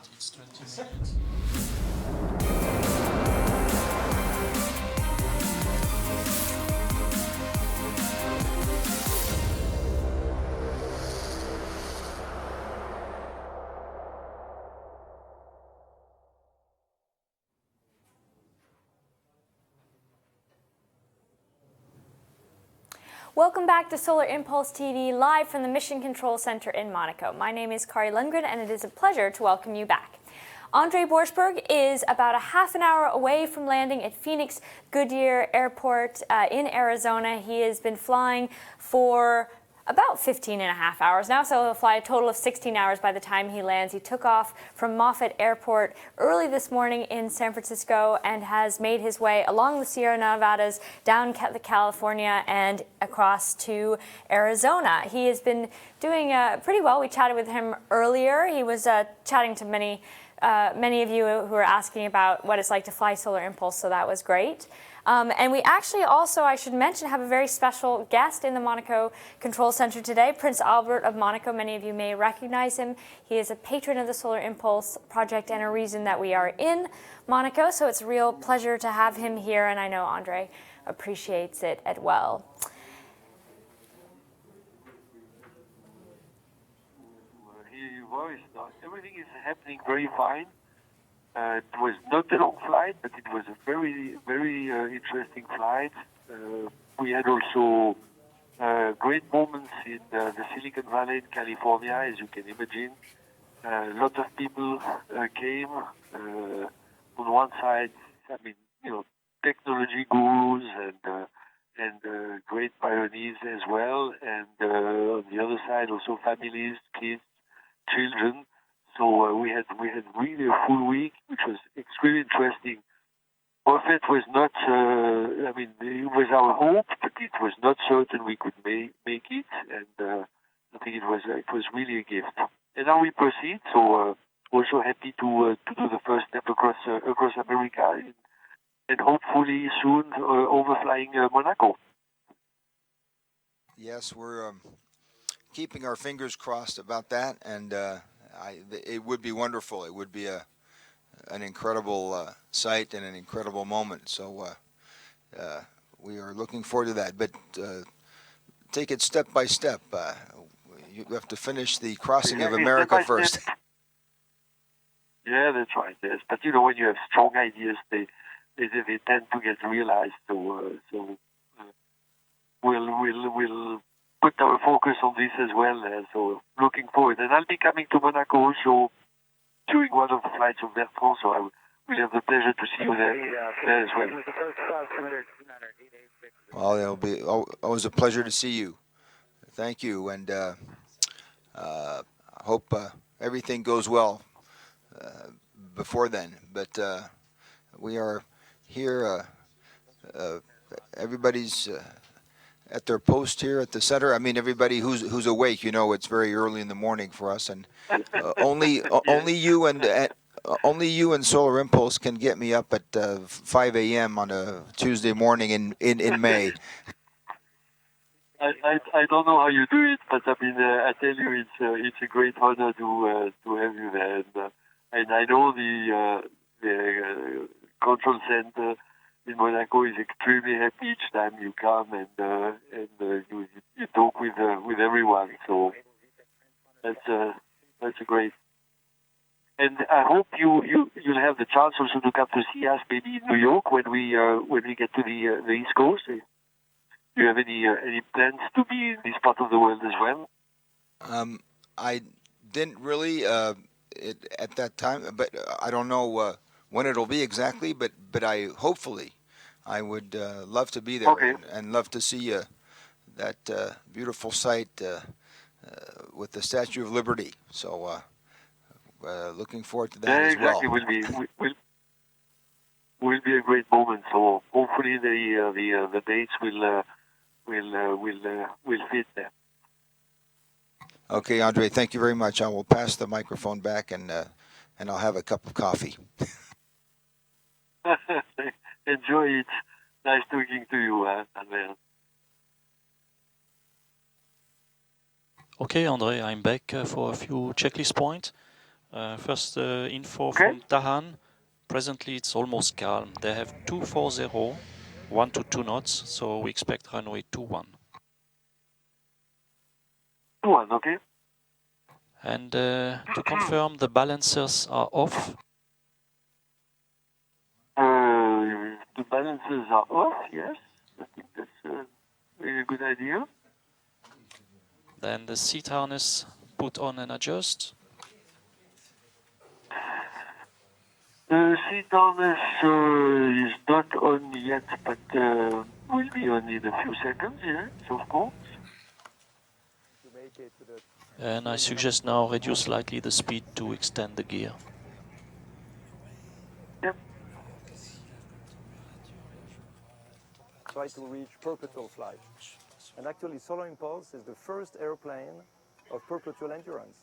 start. It's 20 minutes. Welcome back to Solar Impulse TV, live from the Mission Control Center in Monaco. My name is Kari Lundgren, and it is a pleasure to welcome you back. André Borschberg is about a half an hour away from landing at Phoenix Goodyear Airport in Arizona. He has been flying for about 15 and a half hours now, so he'll fly a total of 16 hours by the time he lands. He took off from Mojave Airport early this morning in San Francisco and has made his way along the Sierra Nevadas, down California, and across to Arizona. He has been doing pretty well. We chatted with him earlier. He was chatting to many of you who are asking about what it's like to fly Solar Impulse, so that was great. And we actually also, I should mention, have a very special guest in the Monaco Control Center today, Prince Albert of Monaco. Many of you may recognize him. He is a patron of the Solar Impulse project and a reason that we are in Monaco, so it's a real pleasure to have him here, and I know André appreciates it as well. Hear your voice. Everything is happening very fine. It was not a long flight, but it was a very, very interesting flight. We had also great moments in the Silicon Valley in California, as you can imagine. A lot of people came. On one side, I mean, technology gurus and great pioneers as well. And on the other side, also families, kids, children. So we had really a full week, which was extremely interesting. Buffett was not, it was our hope, but it was not certain we could make it, and I think it was really a gift. And now we proceed, so also happy to do the first step across America, and hopefully soon overflying Monaco. Yes, we're keeping our fingers crossed about that, and it would be wonderful. It would be an incredible sight and an incredible moment. So we are looking forward to that. But take it step by step. You have to finish the crossing of America first. Yeah, that's right. Yes, but when you have strong ideas, they tend to get realized. So we'll put our focus on this as well. So looking forward, and I'll be coming to Monaco also during one of the flights of Bertrand, so I will have the pleasure to see you there as well. Well, it'll be always a pleasure to see you. Thank you, and I hope everything goes well before then. But we are here. Everybody's at their post here at the center. I mean, everybody who's awake. It's very early in the morning for us, and only you and Solar Impulse can get me up at 5 a.m. on a Tuesday morning in May. I don't know how you do it, but I tell you, it's a great honor to have you there, and I know the control center in Monaco is extremely happy each time you come, and you talk with everyone. So that's a great. And I hope you'll have the chance also to come to see us maybe in New York when we get to the East Coast. Do you have any plans to be in this part of the world as well? I didn't really at that time, but I don't know when it'll be exactly. But I would love to be there, okay. and love to see that beautiful site with the Statue of Liberty. So looking forward to that as well. Exactly, will be a great moment. So hopefully the dates will fit there. Okay, André, thank you very much. I will pass the microphone back, and I'll have a cup of coffee. Enjoy it. Nice talking to you, André. Okay, André, I'm back for a few checklist points. First info Okay. from Tahan. Presently it's almost calm. They have 240, 1 to 2 knots, so we expect runway 21. 1, okay. And to confirm, the balancers are off. The balances are off, yes. I think that's a really good idea. Then the seat harness put on and adjust. The seat harness is not on yet, but will be on in a few seconds, yes, of course. And I suggest now reduce slightly the speed to extend the gear. Yep. Try to reach perpetual flight. And actually, Solar Impulse is the first airplane of perpetual endurance.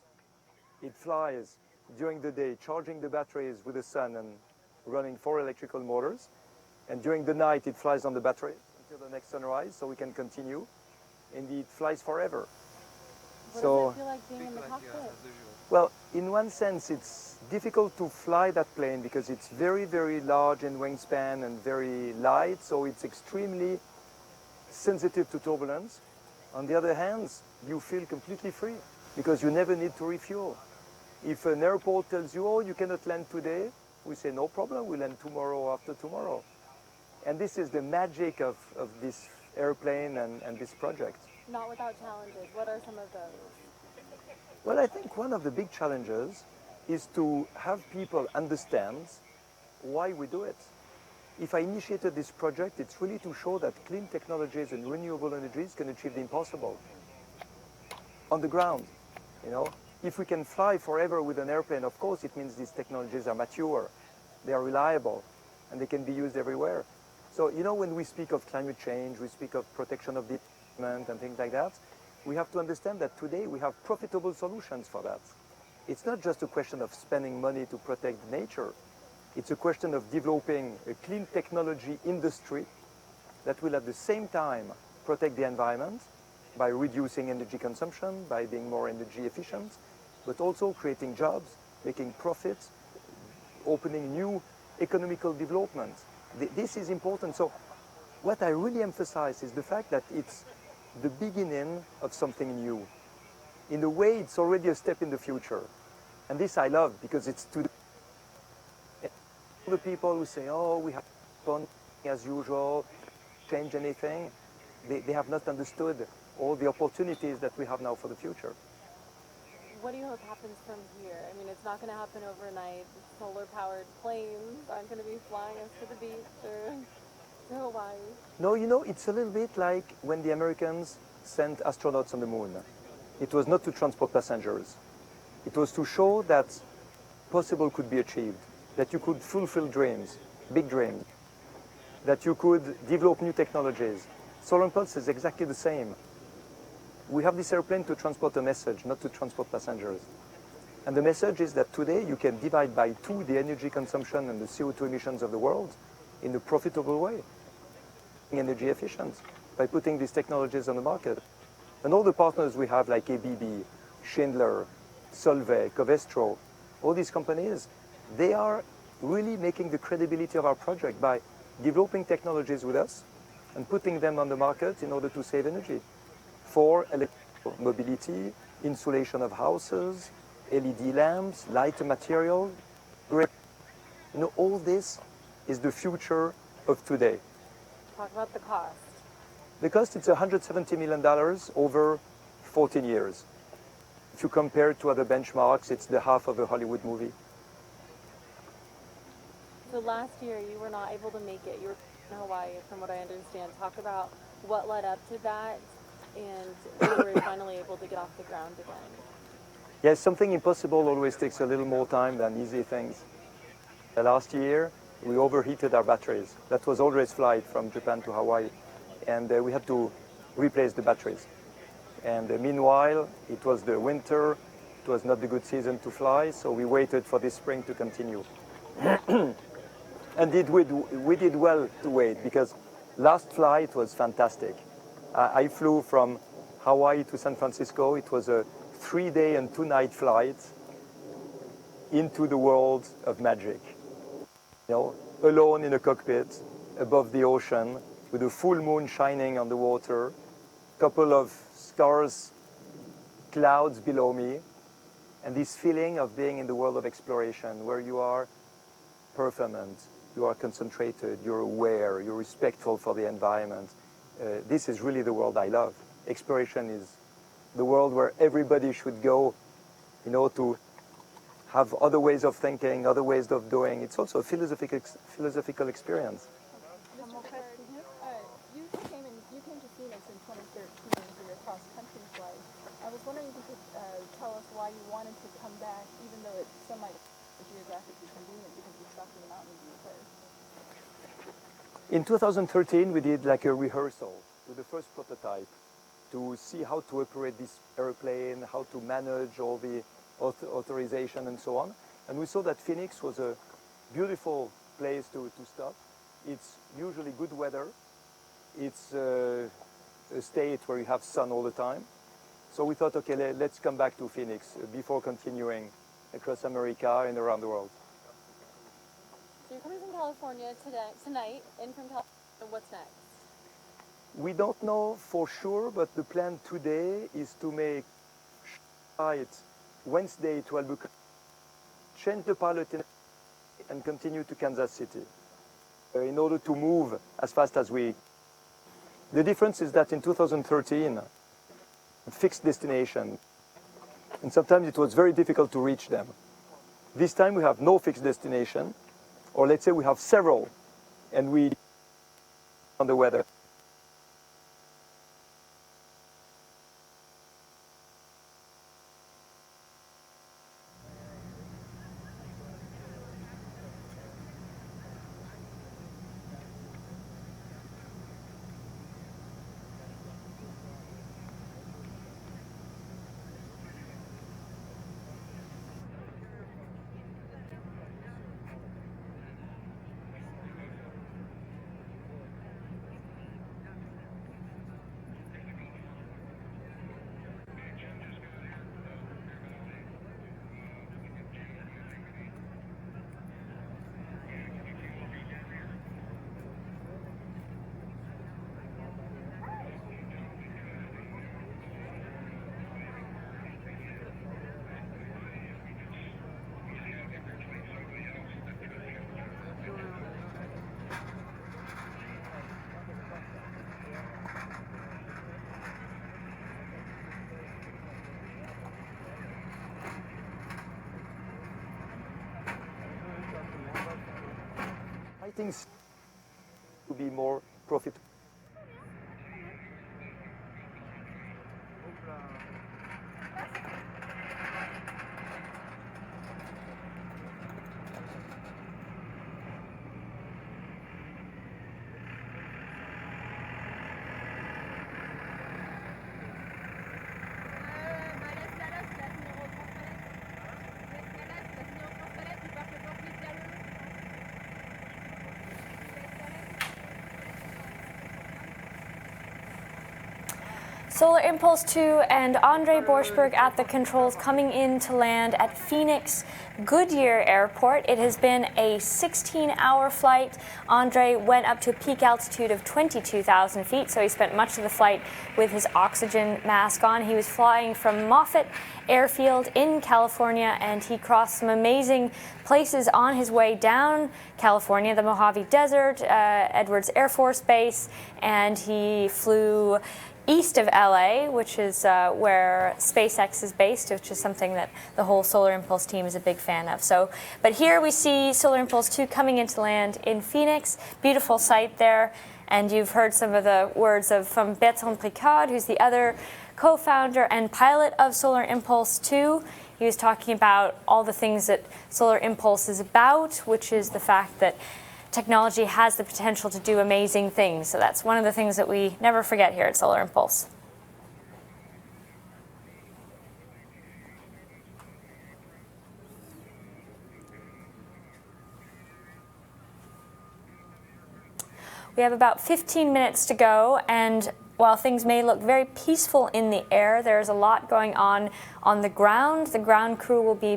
It flies during the day, charging the batteries with the sun and running 4 electrical motors. And during the night, it flies on the battery until the next sunrise, so we can continue. And it flies forever. What does it feel like being in the cockpit? Well, in one sense, it's difficult to fly that plane because it's very, very large in wingspan and very light, so it's extremely sensitive to turbulence. On the other hand, you feel completely free because you never need to refuel. If an airport tells you, oh, you cannot land today, we say, no problem, we'll land tomorrow or after tomorrow. And this is the magic of this airplane and this project. Not without challenges. What are some of those? Well, I think one of the big challenges is to have people understand why we do it. If I initiated this project, it's really to show that clean technologies and renewable energies can achieve the impossible. On the ground, you know, if we can fly forever with an airplane, of course, it means these technologies are mature, they are reliable, and they can be used everywhere. So, you know, when we speak of climate change, we speak of protection of the environment and things like that, we have to understand that today we have profitable solutions for that. It's not just a question of spending money to protect nature. It's a question of developing a clean technology industry that will at the same time protect the environment by reducing energy consumption, by being more energy efficient, but also creating jobs, making profits, opening new economical development. This is important. So what I really emphasize is the fact that it's the beginning of something new. In a way, it's already a step in the future. And this I love because it's to the people who say, oh, we have fun as usual, change anything. They have not understood all the opportunities that we have now for the future. What do you hope happens from here? I mean, it's not going to happen overnight. Solar-powered planes aren't going to be flying us to the beach or to Hawaii. No, you know, it's a little bit like when the Americans sent astronauts on the moon. It was not to transport passengers. It was to show that possible could be achieved, that you could fulfill dreams, big dreams, that you could develop new technologies. Solar Impulse is exactly the same. We have this airplane to transport a message, not to transport passengers. And the message is that today you can divide by 2 the energy consumption and the CO2 emissions of the world in a profitable way, energy efficient, by putting these technologies on the market. And all the partners we have, like ABB, Schindler, Solvay, Covestro, all these companies, they are really making the credibility of our project by developing technologies with us and putting them on the market in order to save energy for electrical mobility, insulation of houses, LED lamps, lighter material. You know, all this is the future of today. Talk about the cost. The cost, it's $170 million over 14 years. If you compare it to other benchmarks, it's the half of a Hollywood movie. So last year you were not able to make it. You were in Hawaii, from what I understand. Talk about what led up to that and you were finally able to get off the ground again. Yes, something impossible always takes a little more time than easy things. Last year, we overheated our batteries. That was always flight from Japan to Hawaii. And we had to replace the batteries. And meanwhile, it was the winter. It was not the good season to fly, so we waited for this spring to continue. And we did well to wait because last flight was fantastic. I flew from Hawaii to San Francisco. It was a 3-day and 2-night flight. into the world of magic. You know, alone in a cockpit above the ocean with a full moon shining on the water, couple of stars, clouds below me, and this feeling of being in the world of exploration where you are performant, you are concentrated, you're aware, you're respectful for the environment. This is really the world I love. Exploration is the world where everybody should go, you know, to have other ways of thinking, other ways of doing. It's also a philosophical experience. Mr. Piccard, you came to Phoenix in 2013 for your cross-country flight. I was wondering if you could tell us why you wanted to come back, even though it's geographically convenient because you stopped in the mountains in the first. In 2013, we did like a rehearsal with the first prototype to see how to operate this airplane, how to manage all the authorization and so on. And we saw that Phoenix was a beautiful place to stop. It's usually good weather. It's a state where you have sun all the time. So we thought, okay, let's come back to Phoenix before continuing across America and around the world. So you're coming from California tonight, in from California. What's next? We don't know for sure, but the plan today is to make flight Wednesday to Albuquerque, change the pilot and continue to Kansas City in order to move as fast as we. The difference is that in 2013, fixed destination, and sometimes it was very difficult to reach them. This time we have no fixed destination, or let's say we have several, and we on the weather. I think to be more profitable. Solar Impulse 2 and André Borschberg at the controls coming in to land at Phoenix Goodyear Airport. It has been a 16-hour flight. André went up to a peak altitude of 22,000 feet, so he spent much of the flight with his oxygen mask on. He was flying from Moffett Airfield in California, and he crossed some amazing places on his way down California, the Mojave Desert, Edwards Air Force Base, and he flew east of LA, which is where SpaceX is based, which is something that the whole Solar Impulse team is a big fan of. So, but here we see Solar Impulse 2 coming into land in Phoenix. Beautiful site there. And you've heard some of the words from Bertrand Piccard, who's the other co-founder and pilot of Solar Impulse 2. He was talking about all the things that Solar Impulse is about, which is the fact that technology has the potential to do amazing things. So that's one of the things that we never forget here at Solar Impulse. We have about 15 minutes to go, and While things may look very peaceful in the air, there's a lot going on the ground. The ground crew will be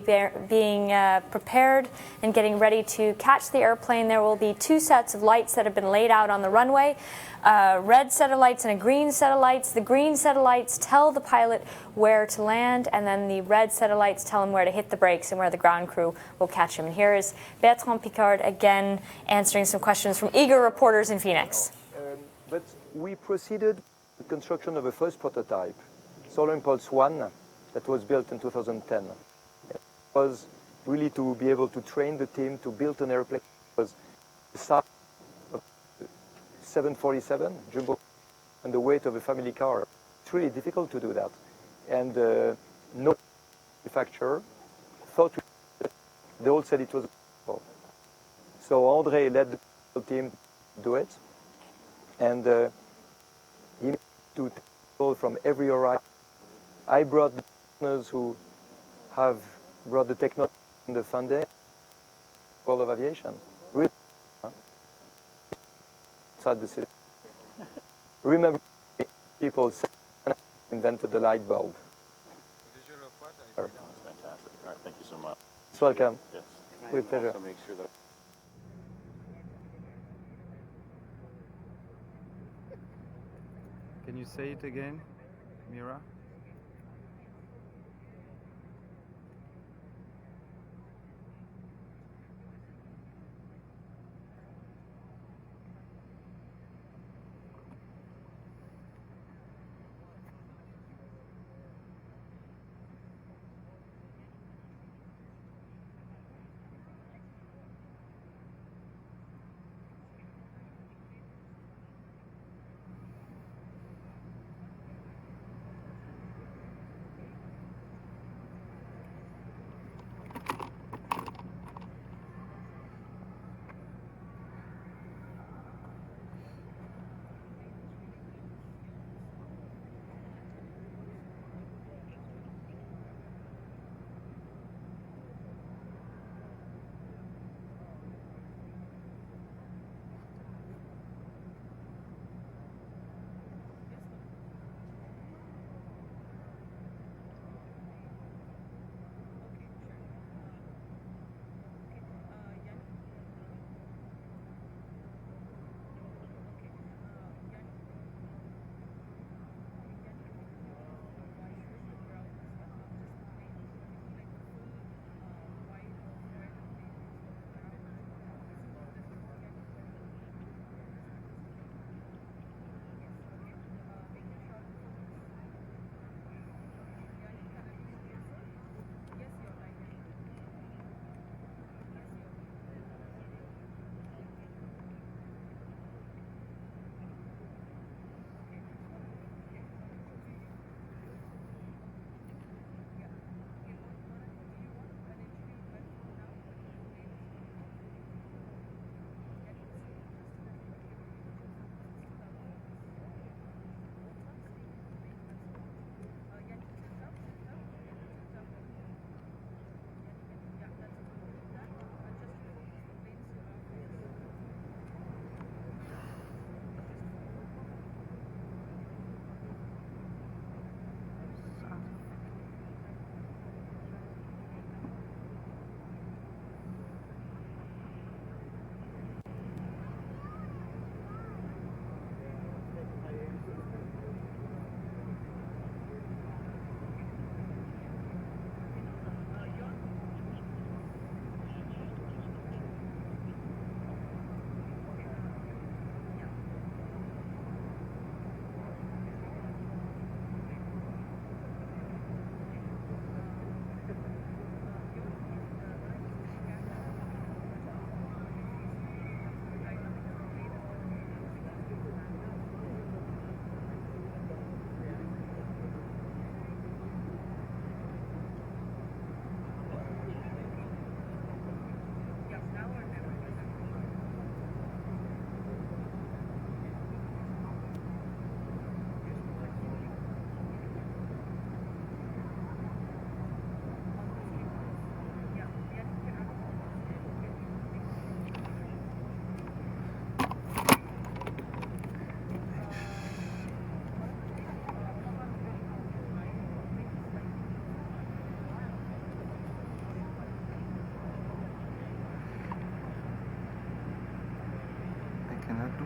being prepared and getting ready to catch the airplane. There will be 2 sets of lights that have been laid out on the runway. A red set of lights and a green set of lights. The green set of lights tell the pilot where to land, and then the red set of lights tell him where to hit the brakes and where the ground crew will catch him. And here is Bertrand Piccard again answering some questions from eager reporters in Phoenix. But we proceeded with the construction of a first prototype, Solar Impulse 1, that was built in 2010. It was really to be able to train the team to build an airplane that was the size of 747 jumbo and the weight of a family car. It's really difficult to do that. And no manufacturer thought they all said it was possible. So André led the team to do it. And he needed to take people from every horizon. I brought the partners who have brought the technology and the funding, world of aviation. Really, outside the city. Remember, people invented the light bulb. That's fantastic. All right, thank you so much. It's welcome. Yes. With pleasure. Also make sure that Can you say it again, Mira?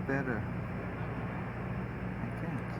better. I think.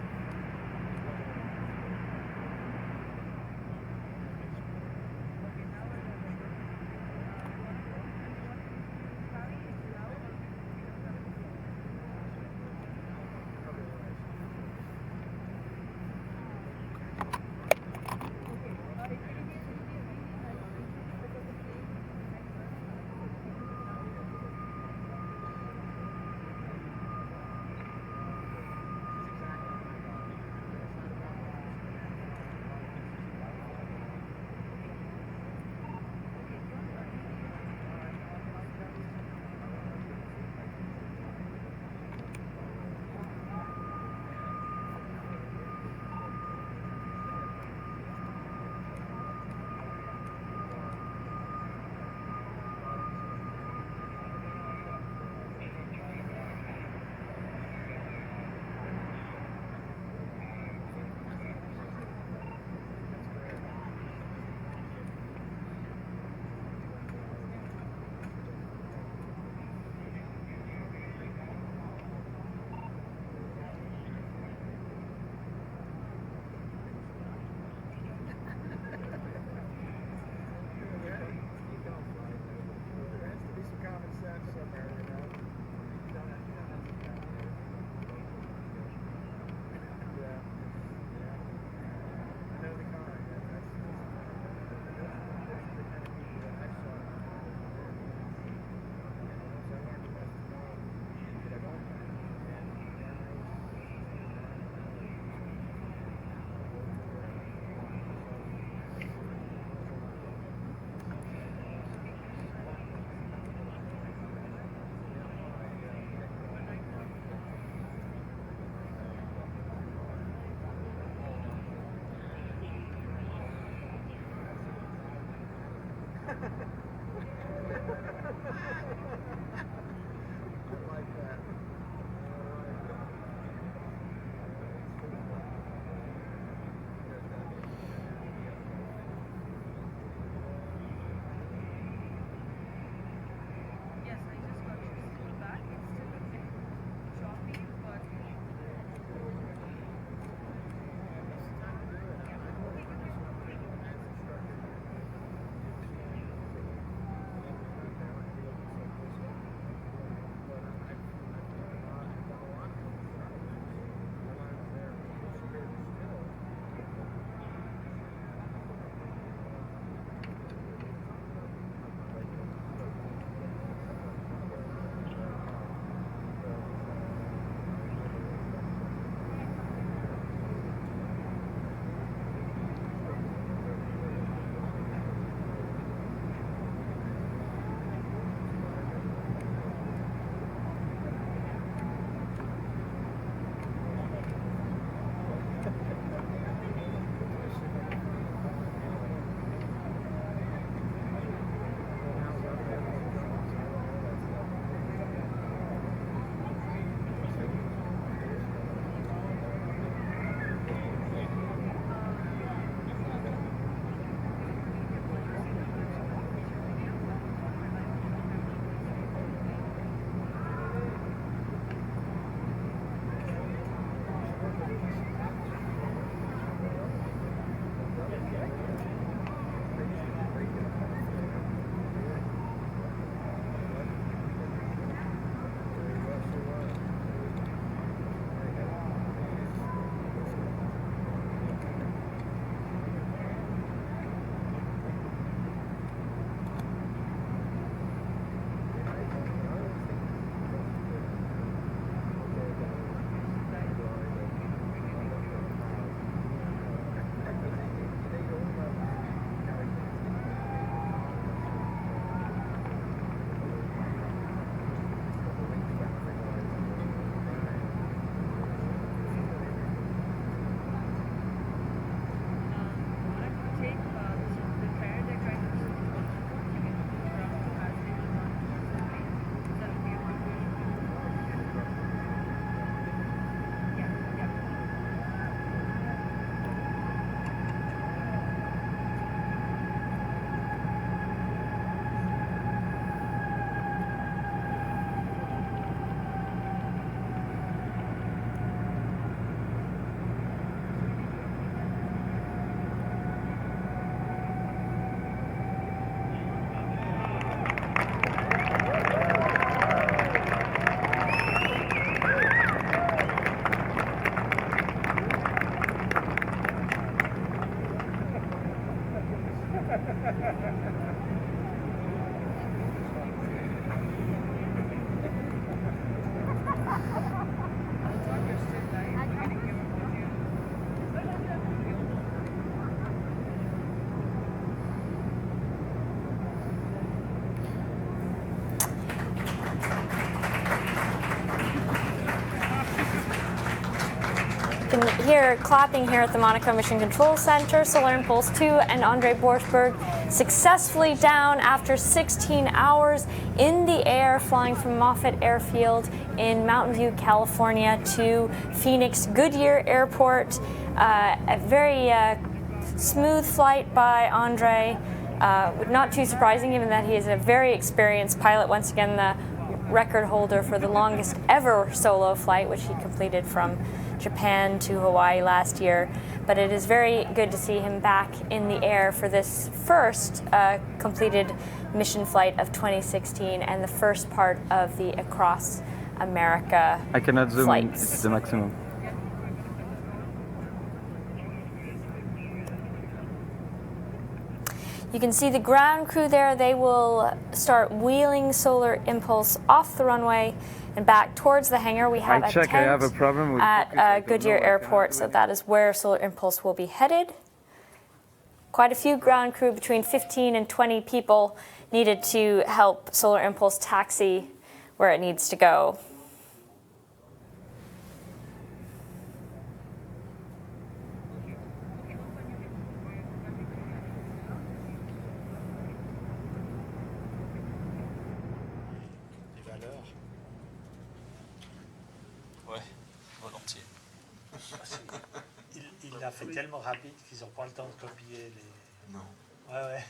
here clapping here at the Monaco Mission Control Center. Solar Impulse 2 and André Borschberg successfully down after 16 hours in the air, flying from Moffett Airfield in Mountain View, California to Phoenix Goodyear Airport. A very smooth flight by André. Not too surprising, given that he is a very experienced pilot. Once again, the record holder for the longest ever solo flight, which he completed from Japan to Hawaii last year. But it is very good to see him back in the air for this first completed mission flight of 2016 and the first part of the Across America I cannot zoom in, flights. it's the maximum. You can see the ground crew there. They will start wheeling Solar Impulse off the runway and back towards the hangar. We have I a check, tent I have a problem with at focus, I don't Goodyear know, I cannot Airport, do so it. that is where Solar Impulse will be headed. Quite a few ground crew, between 15 and 20 people, needed to help Solar Impulse taxi where it needs to go. Ouais, volontiers. Il l'a fait tellement rapide qu'ils n'ont pas le temps de copier les... Non. Ouais, ouais.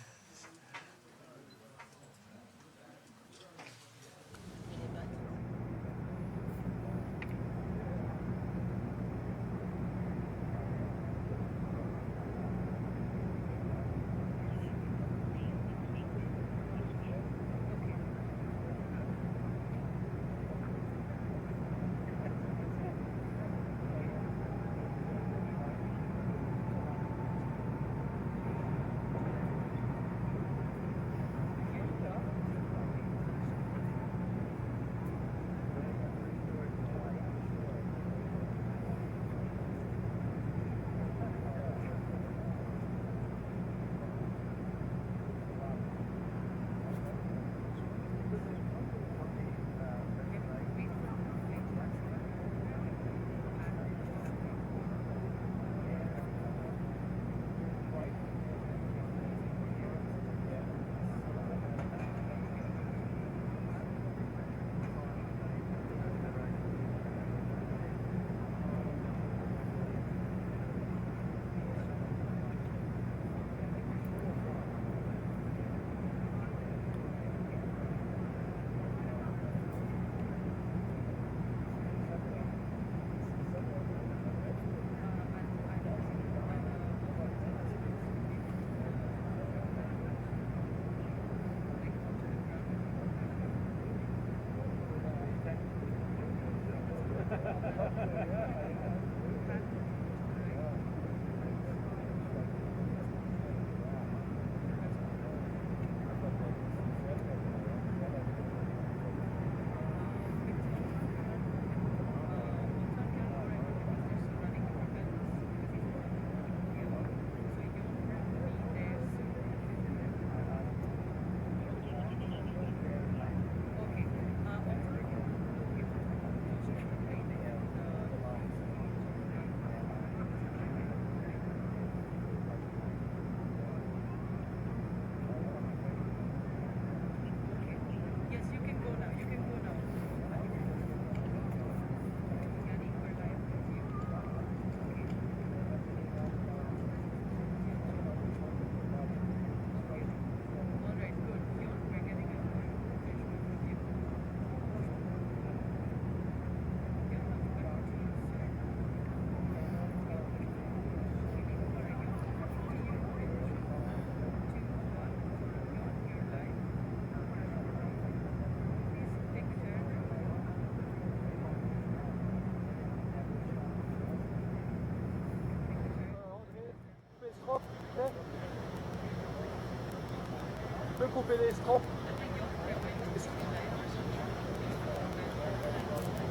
Tu peux couper les strophes.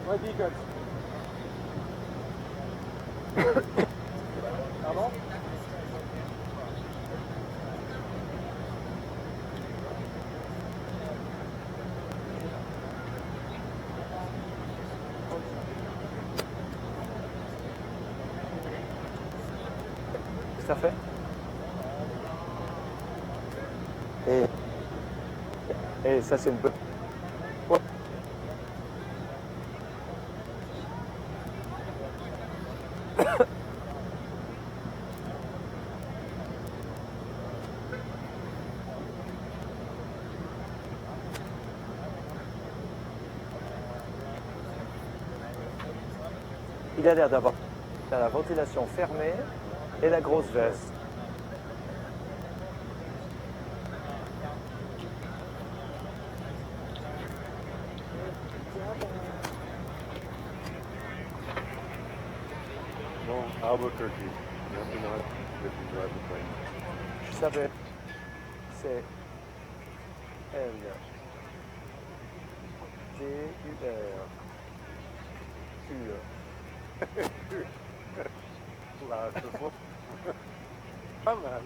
Vas-y, Gus. Pardon? Ça fait. Et ça, c'est une bonne. Ouais. Il a l'air d'avoir la ventilation fermée et la grosse veste. No, Albuquerque. You have to know if you drive the plane. Je savais. C'est L D-U-R U. Là, ce soir. Pas mal.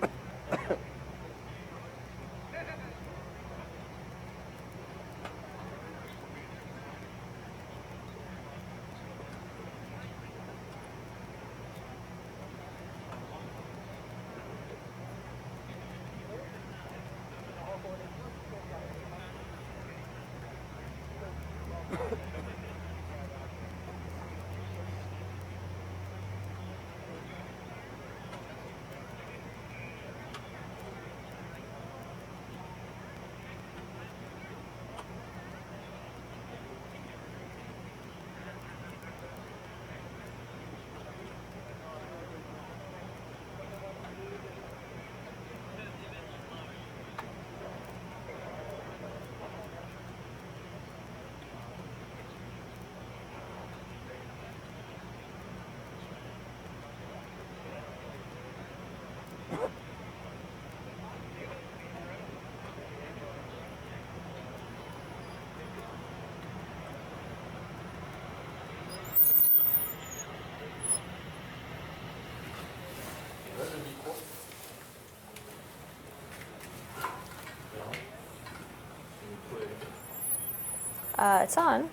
It's on.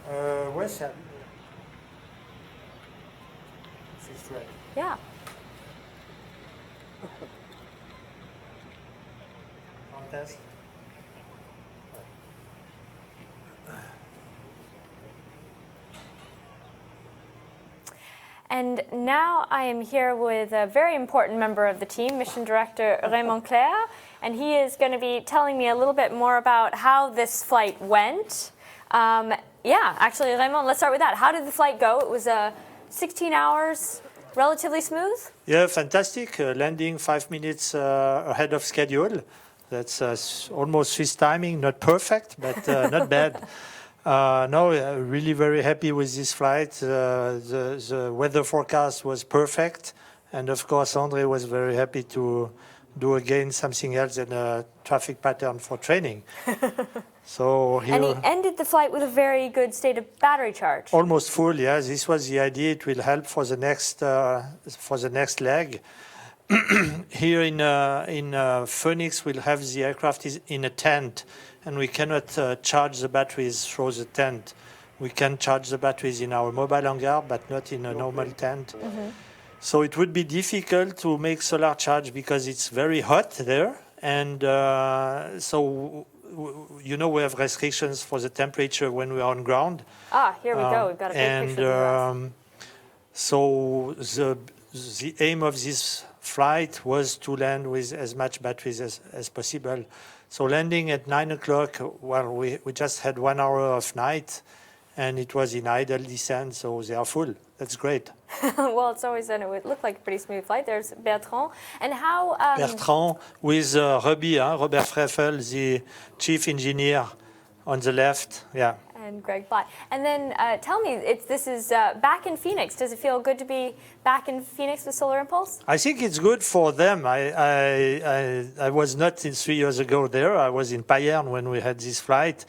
Ouais, c'est straight. Yeah. On test. And now I am here with a very important member of the team, Mission Director Raymond Claire, and he is going to be telling me a little bit more about how this flight went. Yeah, actually, Raymond, let's start with that. How did the flight go? It was 16 hours, relatively smooth? Yeah, fantastic. Landing 5 minutes ahead of schedule. That's almost Swiss timing. Not perfect, but not bad. No, really very happy with this flight. The weather forecast was perfect. And of course, André was very happy to do again something else than a traffic pattern for training. So here, And he ended the flight with a very good state of battery charge. almost full, yeah. This was the idea. It will help for the next leg. Here in Phoenix, we'll have the aircraft is in a tent, and we cannot charge the batteries through the tent. We can charge the batteries in our mobile hangar, but not in a normal tent. Mm-hmm. So it would be difficult to make solar charge because it's very hot there, and so you know we have restrictions for the temperature when we are on ground. Ah, here we go. We've got a big picture of the US. So the aim of this flight was to land with as much batteries as possible. So landing at 9 o'clock, well, we just had 1 hour of night, and it was in idle descent, so they are full. That's great. Well, it's always done. It would look like a pretty smooth flight. There's Bertrand. And how... Bertrand with Robert Freffel, the chief engineer on the left. Yeah. And Greg Blatt. And then tell me, this is back in Phoenix. Does it feel good to be back in Phoenix with Solar Impulse? I think it's good for them. I was not 3 years ago there. I was in Payerne when we had this flight.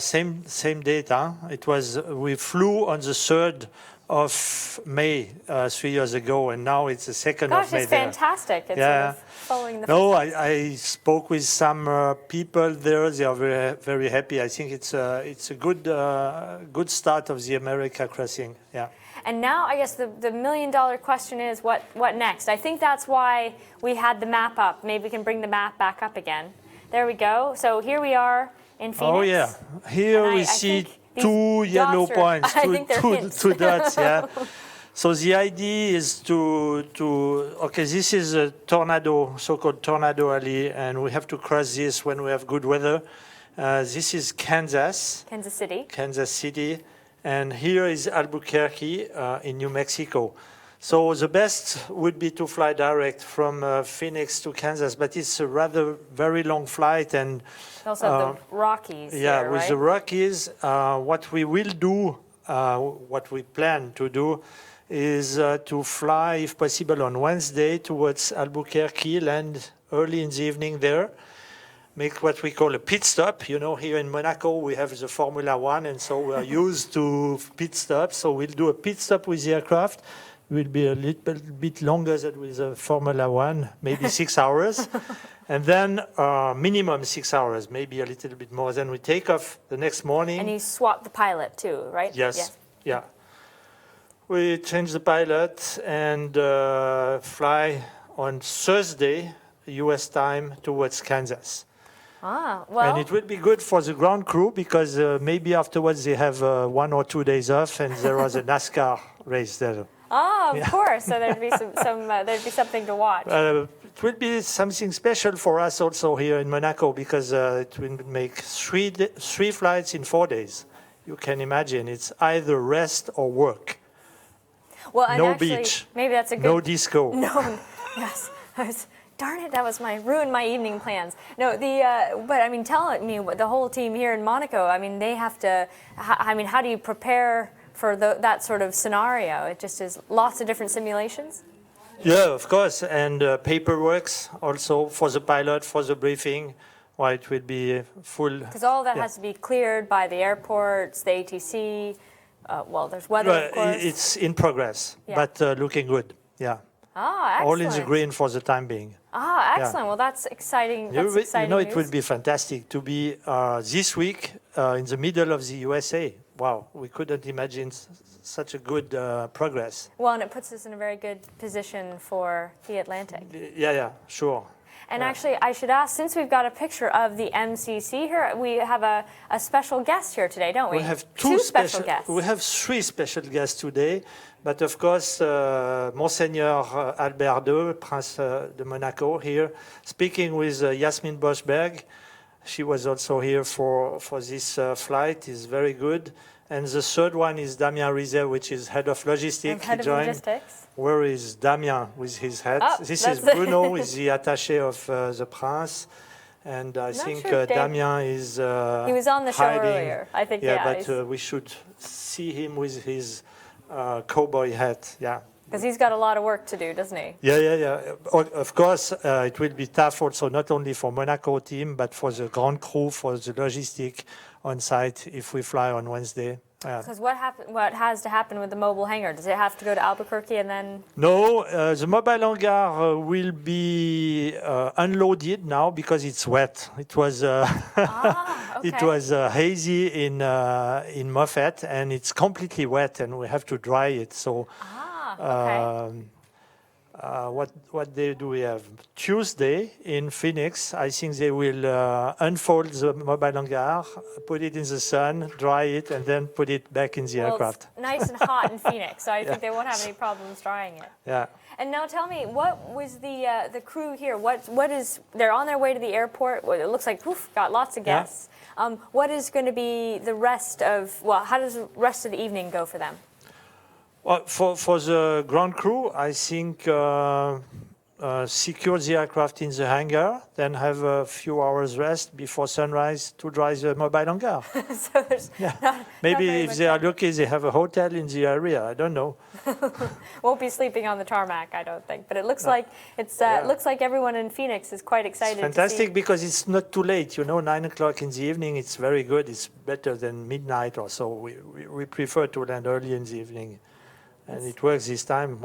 Same date. Huh? It was we flew on the 3rd of May 3 years ago, and now it's the 2nd of May. Gosh, it's fantastic. It's yeah. sort of following the No, I spoke with some people there. They are very, very happy. I think it's a good start of the America crossing. Yeah. And now I guess the million-dollar question is what next? I think that's why we had the map up. Maybe we can bring the map back up again. There we go. So here we are in Phoenix. Oh yeah, here we see two yellow points, two dots. Yeah. So the idea is okay, this is a tornado, so-called Tornado Alley, and we have to cross this when we have good weather. This is Kansas City, and here is Albuquerque in New Mexico. So the best would be to fly direct from Phoenix to Kansas, but it's a rather very long flight. And also have the Rockies. Yeah, here, with right? the Rockies, what we will do, what we plan to do, is to fly, if possible, on Wednesday towards Albuquerque, land early in the evening there, make what we call a pit stop. You know, here in Monaco, we have the Formula One, and so we are used to pit stops. So we'll do a pit stop with the aircraft. It will be a little bit longer than with the Formula One, maybe 6 hours. And then minimum 6 hours, maybe a little bit more. Then we take off the next morning. And you swap the pilot too, right? Yes. Yeah. We change the pilot and fly on Thursday, U.S. time, towards Kansas. Ah, well. And it will be good for the ground crew because maybe afterwards they have 1 or 2 days off, and there was a NASCAR race there. Oh, of course. So there'd be there'd be something to watch. It will be something special for us also here in Monaco because it will make three flights in 4 days. You can imagine it's either rest or work. Well, and no actually, beach. Maybe that's a good. No disco. No. Yes. Darn it! That was ruined my evening plans. No, but I mean, tell me, the whole team here in Monaco. I mean, they have to. I mean, how do you prepare for that sort of scenario? It just is lots of different simulations. Yeah, of course, and paperwork also for the pilot, for the briefing. Why it will be full. Because all that has to be cleared by the airports, the ATC. Well, there's weather, of course. It's in progress, but looking good. Yeah. Ah, excellent. All in the green for the time being. Ah, excellent. Yeah. Well, that's exciting. That's exciting news. It would be fantastic to be this week in the middle of the USA. Wow, we couldn't imagine such a good progress. Well, and it puts us in a very good position for the Atlantic. Yeah, sure. And actually, I should ask, since we've got a picture of the MCC here, we have a special guest here today, don't we? We have two special guests. We have 3 special guests today, but of course, Monseigneur Albert II, Prince de Monaco, here, speaking with Yasmin Borschberg. She was also here for this flight, is very good. And the third one is Damien Rizet, which is head of logistics. Head of logistics. Where is Damien with his hat? Oh, this is Bruno, is the attaché of the Prince. And I think Damien is he was on the show earlier, I think. Yeah, but we should see him with his cowboy hat. Yeah. Because he's got a lot of work to do, doesn't he? Yeah. Of course, it will be tough also, not only for Monaco team, but for the ground crew, for the logistic on site if we fly on Wednesday. Because what has to happen with the mobile hangar? Does it have to go to Albuquerque and then? No, the mobile hangar will be unloaded now because it's wet. It was it was hazy in Moffett, and it's completely wet, and we have to dry it. So. What day do we have? Tuesday in Phoenix. I think they will unfold the mobile hangar, put it in the sun, dry it, and then put it back in the aircraft. It's nice and hot in Phoenix, so I think they won't have any problems drying it. Yeah. And now tell me, what was the crew here? What is? They're on their way to the airport. It looks like got lots of guests. Yeah. What is going to be the rest of? Well, how does the rest of the evening go for them? Well, for the ground crew, I think secure the aircraft in the hangar, then have a few hours rest before sunrise to dry the mobile hangar. So there's maybe if they are lucky, they have a hotel in the area. I don't know. Won't be sleeping on the tarmac, I don't think. But it looks like looks like everyone in Phoenix is quite excited. It's fantastic to see. Because it's not too late. 9 o'clock in the evening. It's very good. It's better than midnight or so. We prefer to land early in the evening. And it works this time,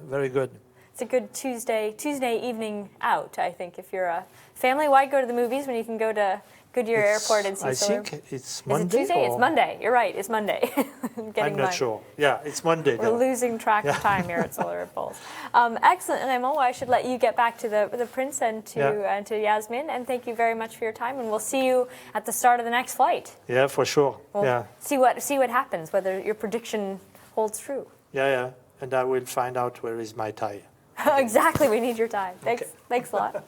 very good. It's a good Tuesday evening out, I think. If you're a family, why go to the movies when you can go to Goodyear Airport and see I solar? think it's Is Monday. it Tuesday? It's or- Monday. You're right. It's Monday. I'm not sure. Yeah, it's Monday. We're though. losing track of time here at Solar Impulse. Excellent, and Emo, I should let you get back to the Prince and to Yasmin. And thank you very much for your time. And we'll see you at the start of the next flight. Yeah, for sure. We'll yeah, see what happens, whether your prediction holds true. yeah. And I will find out where is my tie. Exactly, we need your time. Thanks, Okay. thanks a lot.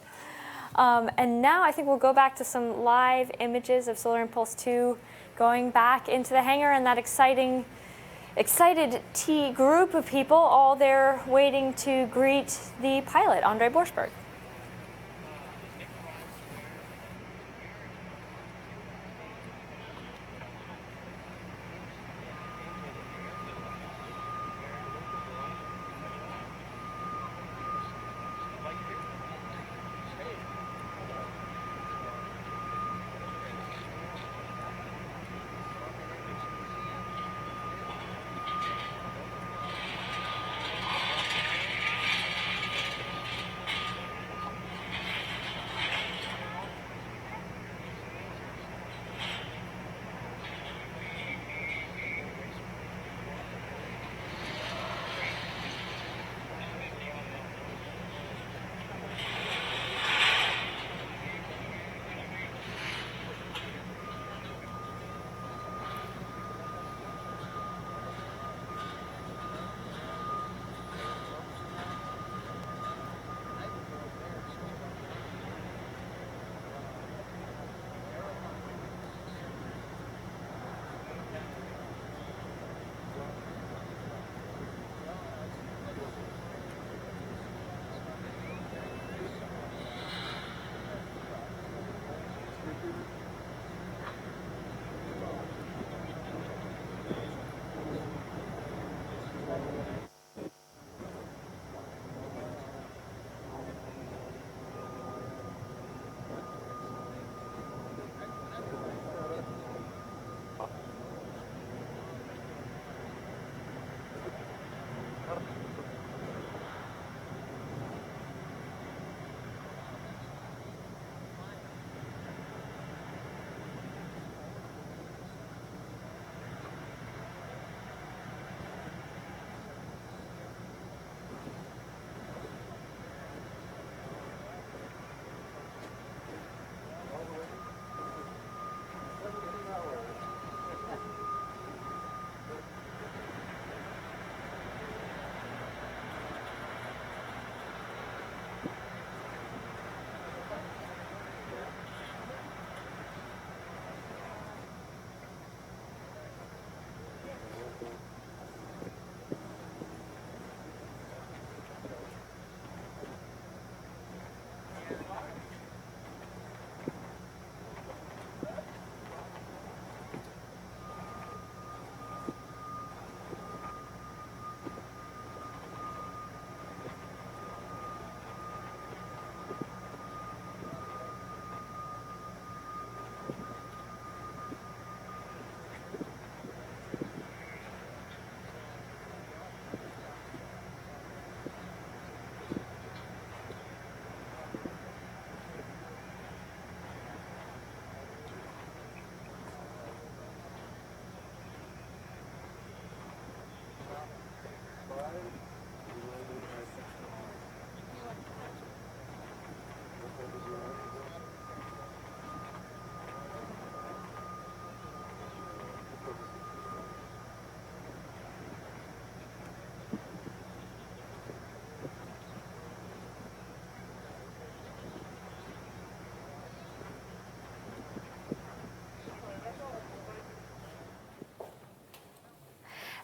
And now I think we'll go back to some live images of Solar Impulse 2 going back into the hangar and that excited group of people all there waiting to greet the pilot, André Borschberg.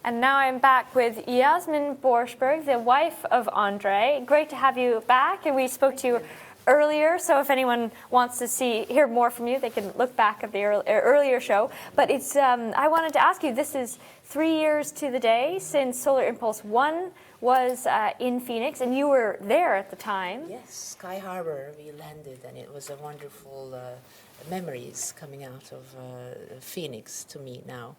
And now I'm back with Yasmin Borschberg, the wife of André. Great to have you back. And we spoke to you earlier, so if anyone wants to hear more from you, they can look back at the earlier show. But it's I wanted to ask you, this is 3 years to the day since Solar Impulse 1 was in Phoenix, and you were there at the time. Yes, Sky Harbor, we landed, and it was a wonderful memories coming out of Phoenix to me now.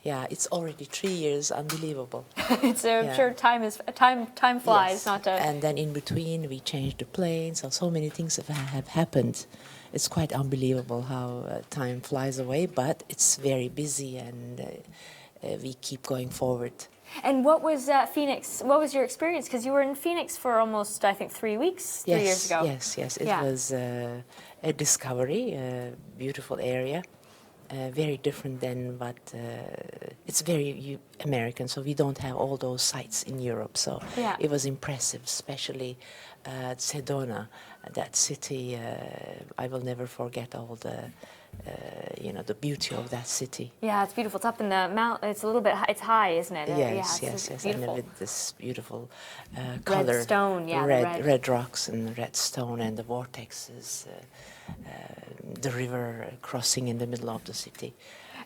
Yeah, it's already 3 years, unbelievable. I'm sure time flies. Yes. Not to. And then in between, we changed the planes, so many things have happened. it's quite unbelievable how time flies away, but it's very busy, and we keep going forward. And what was Phoenix? What was your experience? Because you were in Phoenix for almost, I think, 3 weeks, 3 years ago. Yes. It was a discovery, a beautiful area, very different than what it's very American. So we don't have all those sites in Europe. So it was impressive, especially Sedona, that city. I will never forget all the. The beauty of that city. Yeah, it's beautiful. It's up in the mountain. It's a little bit. It's high, isn't it? Yes. Beautiful. And with this beautiful color, red stone, red rocks and red stone, and the vortexes, the river crossing in the middle of the city.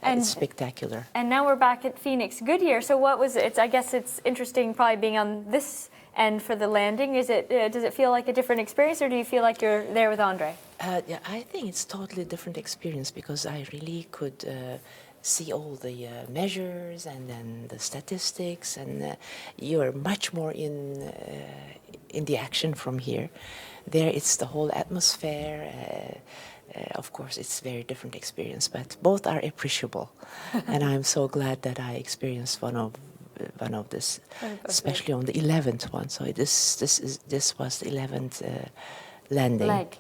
And it's spectacular. And now we're back at Phoenix Goodyear. So what was it? I guess it's interesting, probably being on this end for the landing. Is it? Does it feel like a different experience, or do you feel like you're there with André? I think it's totally different experience because I really could see all the measures and then the statistics, and you are much more in the action from here. There, it's the whole atmosphere. Of course, it's a very different experience, but both are appreciable, and I'm so glad that I experienced one of this, especially on the 11th one. So this was the 11th landing. Leg,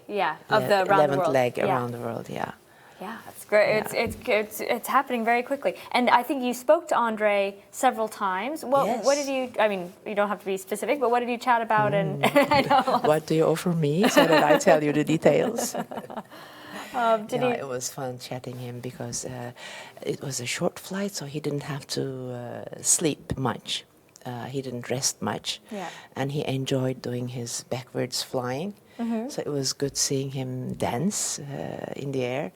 of the around the world. 11th leg around the world, Yeah, that's great. Yeah. It's happening very quickly. And I think you spoke to André several times. What did you? I mean, you don't have to be specific, but what did you chat about? And I know. What do you offer me so that I tell you the details? It was fun chatting him because it was a short flight, so he didn't have to sleep much. He didn't rest much, and he enjoyed doing his backwards flying. Mm-hmm. So it was good seeing him dance in the air.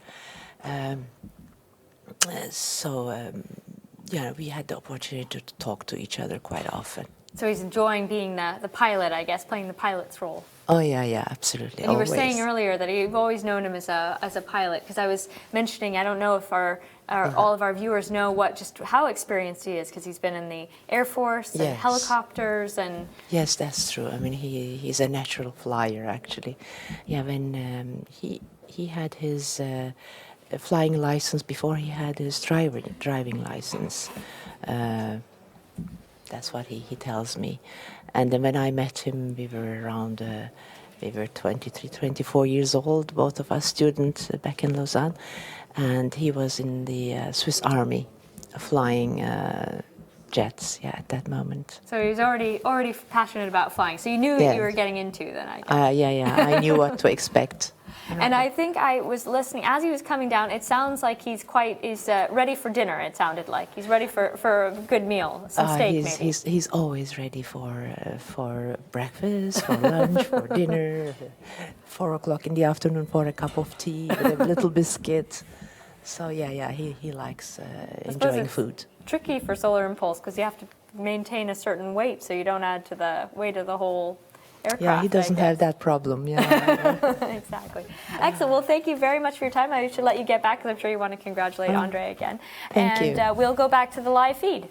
We had the opportunity to talk to each other quite often. So he's enjoying being the pilot, I guess, playing the pilot's role. Oh yeah, absolutely. And you were saying earlier that you've always known him as a pilot, because I was mentioning, I don't know if all of our viewers know how experienced he is, because he's been in the Air Force and helicopters and. Yes, that's true. I mean, he's a natural flyer actually. Yeah, when he had his flying license before he had his driving license. That's what he tells me. And then when I met him, we were 23, 24 years old, both of us students back in Lausanne. And he was in the Swiss Army flying jets, at that moment. So he was already passionate about flying. So you knew what you were getting into then, I guess. I knew what to expect. And I think I was listening as he was coming down. It sounds like he's ready for dinner. It sounded like he's ready for a good meal, some steak maybe. He's always ready for breakfast, for lunch, for dinner. 4 o'clock in the afternoon for a cup of tea with a little biscuit. So he likes enjoying food. Tricky for Solar Impulse because you have to maintain a certain weight so you don't add to the weight of the whole aircraft. Yeah, he doesn't have that problem. Yeah. Exactly. Excellent. Well, thank you very much for your time. I should let you get back because I'm sure you want to congratulate André again. Thank you. And we'll go back to the live feed.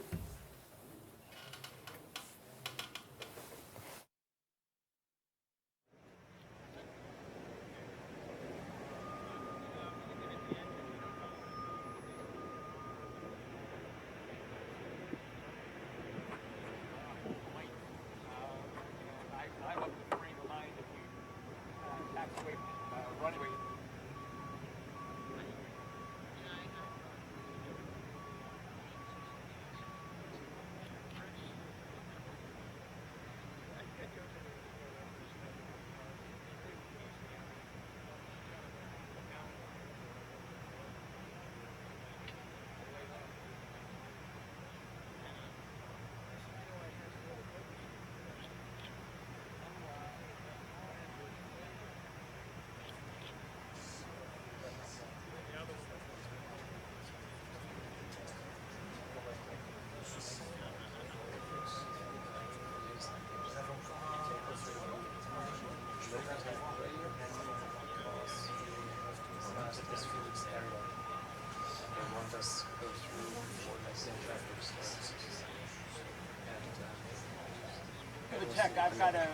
Check. I've got to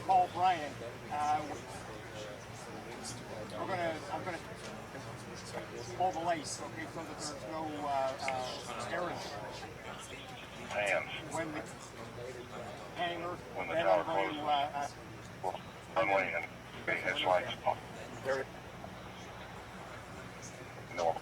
call Brian. I'm gonna pull the lace, okay, so that there's no errors. Hands. When the hanger, When the then tower I'm going closes. to Runway and it's like normal. No.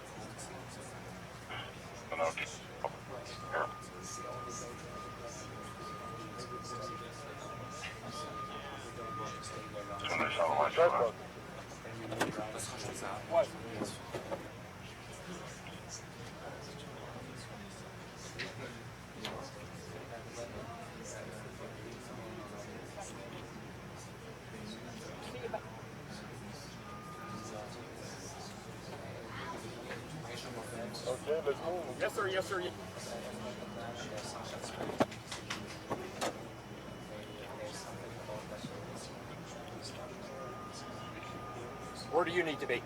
When they saw the lights go out. What? Okay, let's move. Yes, sir. Yes, sir. Where do you need to be?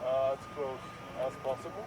As close as possible.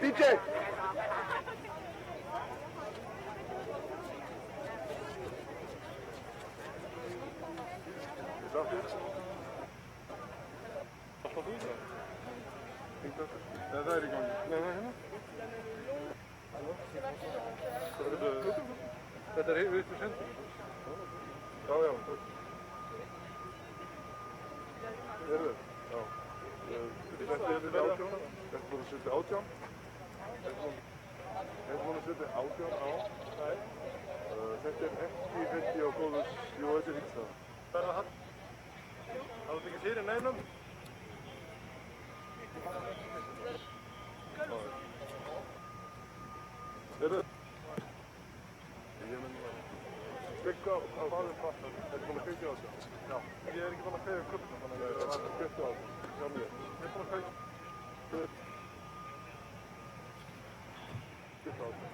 DJ! Is dat dit? Wat doe je? Ik dacht het. Dat weet ik nog niet. Nee, nee, nee. Hallo? Dat er heel veel centen. Oh ja, goed. Oh. Dit is de auto. Dat is de auto. Het wordt de auto al. Zet het echt hier met die auto, dus je hoort er niks van. Als ik het hier in Nederland. Ik kan het vast. Het is van een auto. Nou, die heb ik van een gele cup van een kustauto. Ja, meer. Het is van een gele kustauto.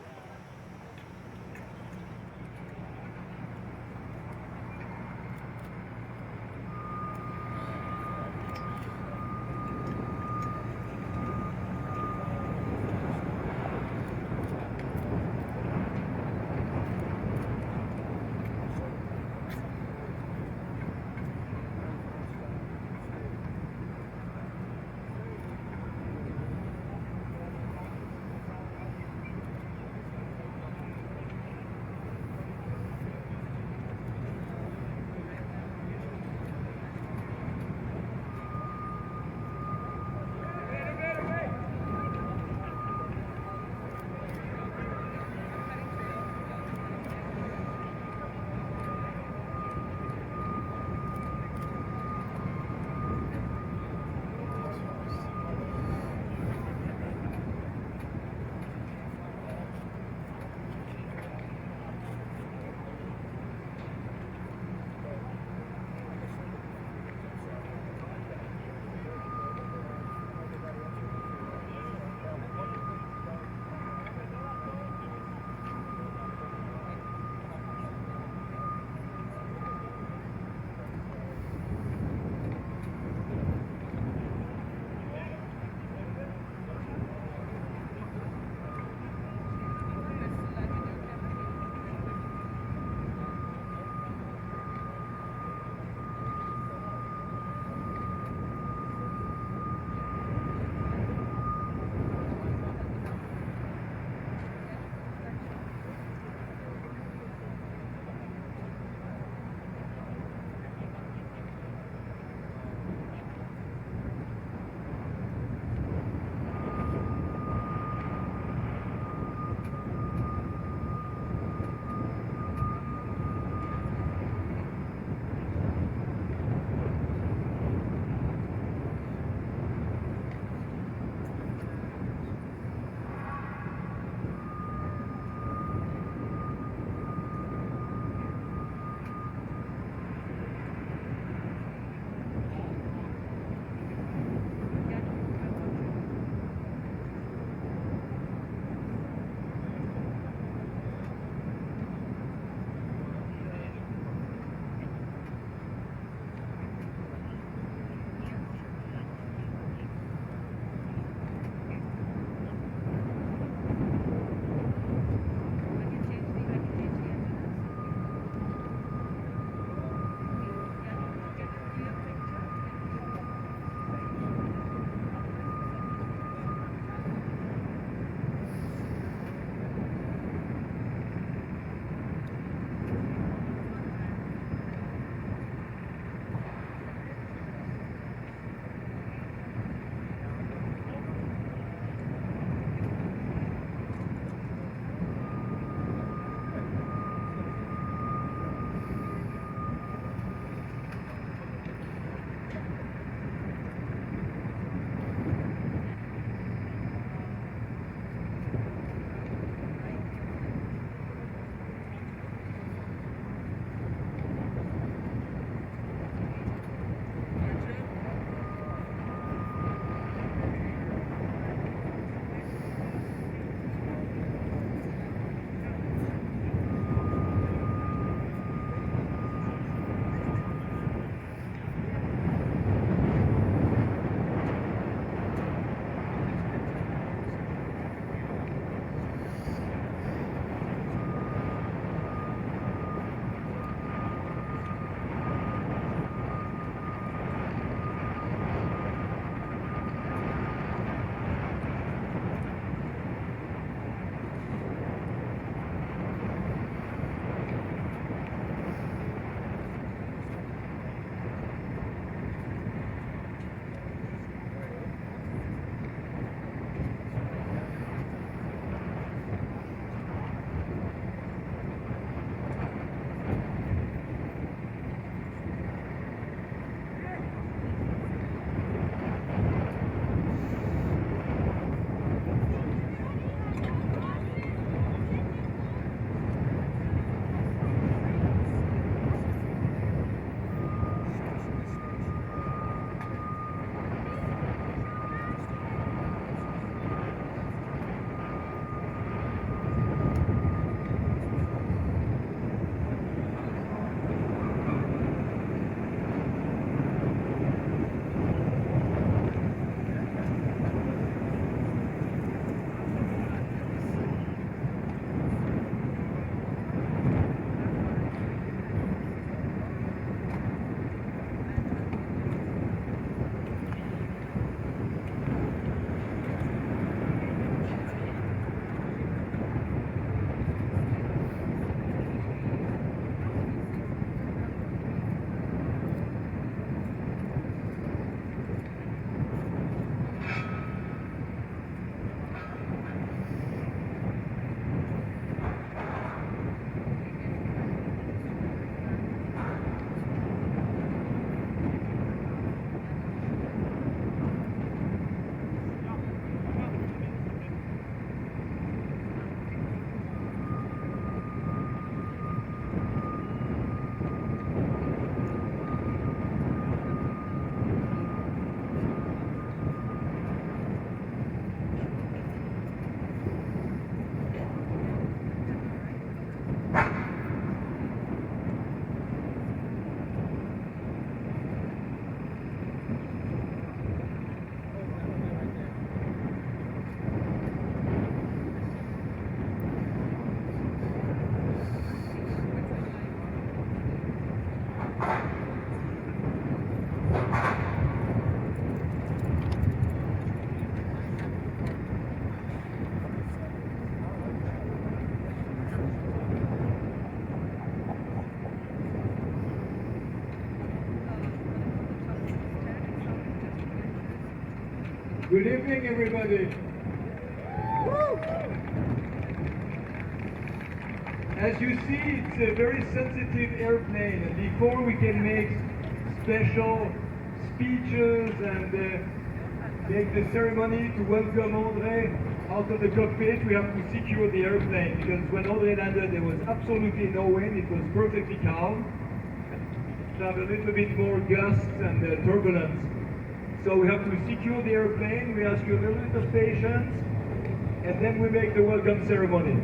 Good evening, everybody. As you see, it's a very sensitive airplane, and before we can make special speeches and make the ceremony to welcome André out of the cockpit, we have to secure the airplane, because when André landed there was absolutely no wind, it was perfectly calm. To have a little bit more gusts and turbulence. So we have to secure the airplane, we ask you a little bit of patience, and then we make the welcome ceremony.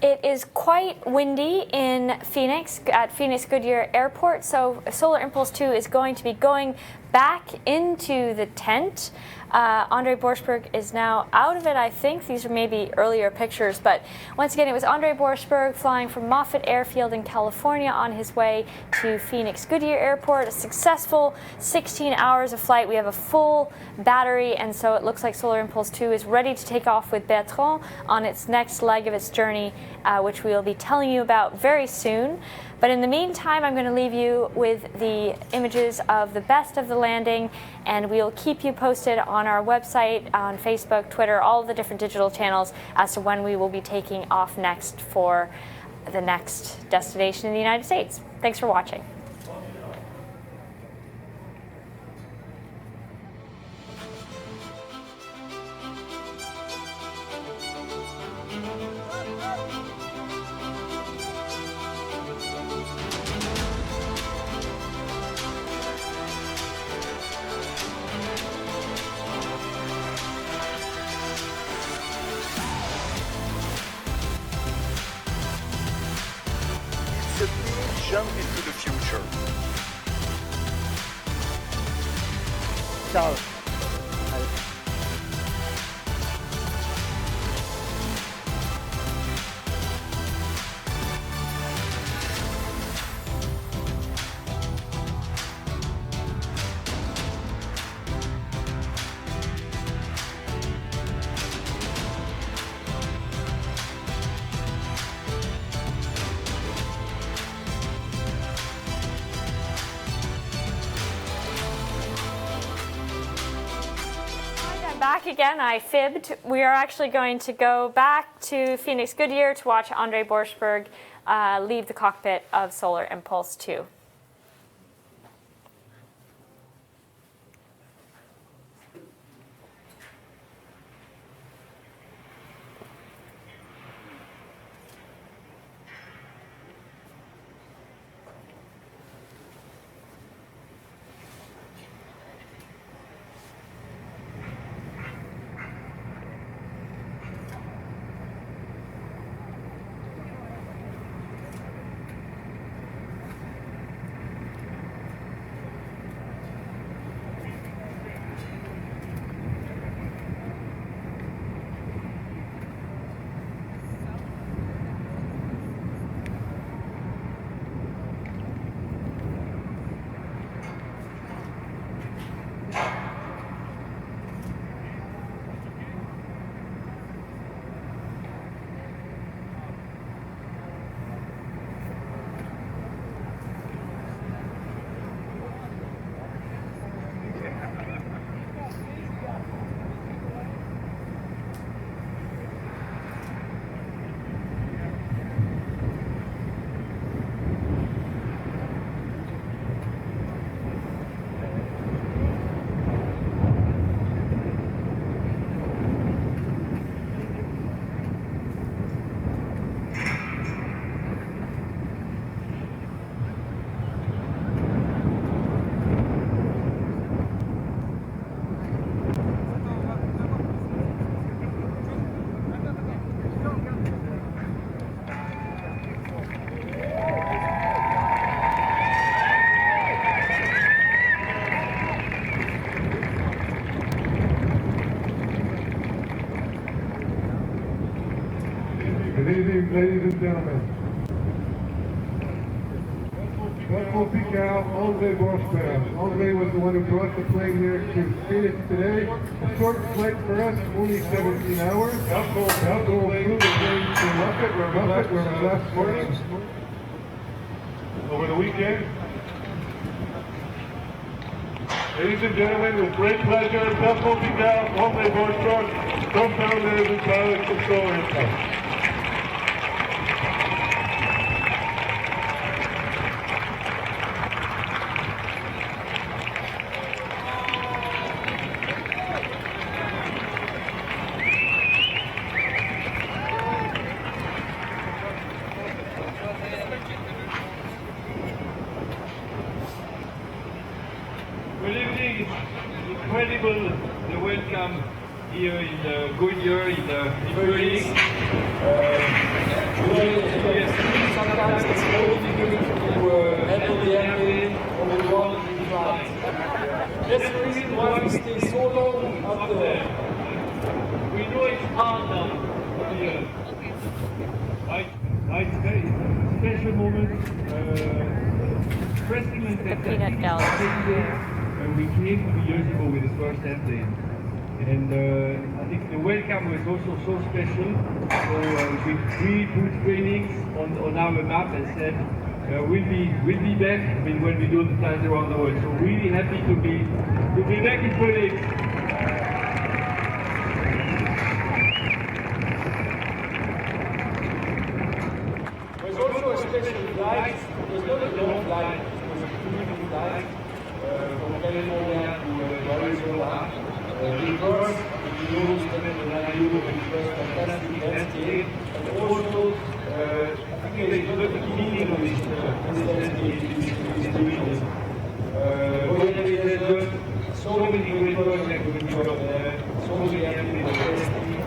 It is quite windy in Phoenix at Phoenix Goodyear Airport, so Solar Impulse 2 is going to be going back into the tent. André Borschberg is now out of it, I think. These are maybe earlier pictures, but once again, it was André Borschberg flying from Moffett Airfield in California on his way to Phoenix Goodyear Airport. A successful 16 hours of flight. We have a full battery, and so it looks like Solar Impulse 2 is ready to take off with Bertrand on its next leg of its journey, which we will be telling you about very soon. But in the meantime, I'm going to leave you with the images of the best of the landing, and we'll keep you posted on our website, on Facebook, Twitter, all of the different digital channels as to when we will be taking off next for the next destination in the United States. Thanks for watching. It's a big jump into the future. Ciao. back again. I fibbed. We are actually going to go back to Phoenix Goodyear to watch André Borschberg leave the cockpit of Solar Impulse 2. Good evening, ladies and gentlemen. Bertrand Piccard, André Borschberg. André was the one who brought the plane here to Phoenix today. A short flight for us, only 17 hours. Alcohol flew the plane to Muppet, where we were last morning. Over the weekend. Ladies and gentlemen, with great pleasure, Bertrand Piccard, André Borschberg, co-founders and pilots of Solar Impulse. Good evening. It's incredible the welcome here in Goodyear, in Phoenix. Sometimes it's very difficult to handle the airplane on the ground in flight. That's the reason why we stay so long up there. We know it's hard now here. It's a very special moment. Interesting and fantastic. We came 2 years ago with the first airplane, and I think the welcome was also so special. So we put trainings on our map and said we'll be back. I mean, when we do the flights around the world. So really happy to be back in Phoenix. There's also a special flight. It was not a long flight. It was a 2-week flight. From California to Arizona. Because you know, we spent the night in Europe, it was fantastic landscape. And also, I think there is a lot of meaning of this landscape is doing this. Mojave Desert, so many great projects going to be up there, so many airplanes testing,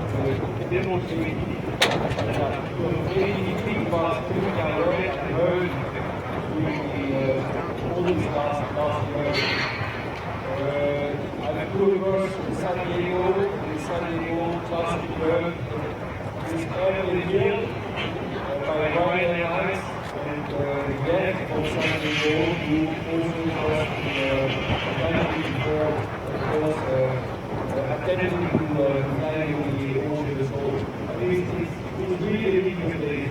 demonstrating. So a very big part of the I heard all the last year. I flew across San Diego Classic Bird, this airplane built by Ryan Airlines, and back from San Diego to also cross the 1984, of course, attempting to fly on the ocean. So I think it's really a big day.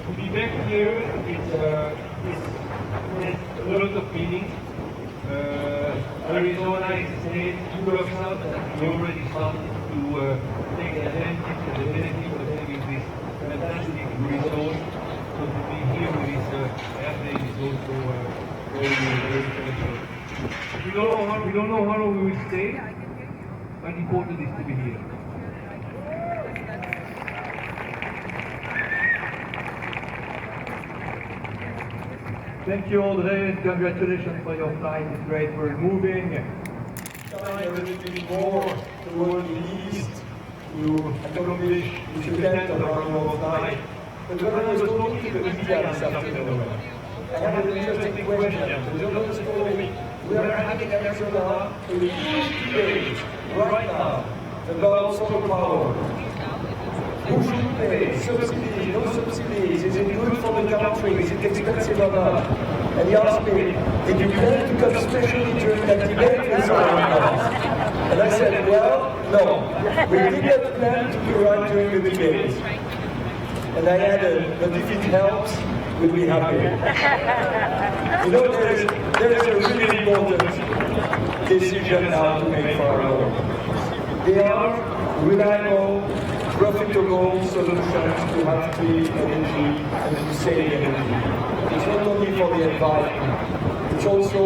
To be back here, it's a lot of meaning. Arizona United States, Europe South, and we already started to take advantage of the benefit of having this fantastic resource. So to be here with this airplane is also very, very special. We don't know how long we will stay, but important is to be here. Thank you, André. Congratulations for your flight. It's great. We're moving a little bit more toward the east to accomplish this event of our normal flight. But when I was talking to the media this afternoon, I had an interesting question. The journalist told me we are having Arizona for a huge debate right now about solar power. Who should pay? Subsidies, no subsidies? Is it good for the country? Is it expensive or not? And he asked me, did you plan to come especially during that debate with solar panels? And I said, well, no. We did not plan to be right during the debate. And I added, but if it helps, we'll be happy. You know, there is a really important decision now to make for our own. They are reliable, profitable solutions to have clean energy and to save energy. It's not only for the environment, it's also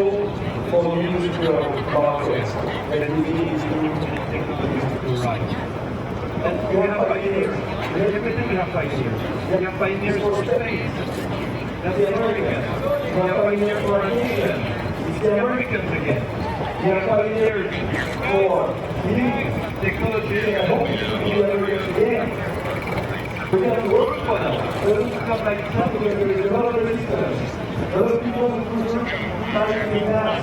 for the industrial markets that we need these new technologies to do right. And we have pioneers. We have pioneers. We have pioneers for space. That's the Americans. We have pioneers for aviation. It's the Americans again. We have pioneers for new technology. I hope it will be the Americans again. We have to work for them. It doesn't come like that because there is a lot of resistance. A lot of people who prefer to mass,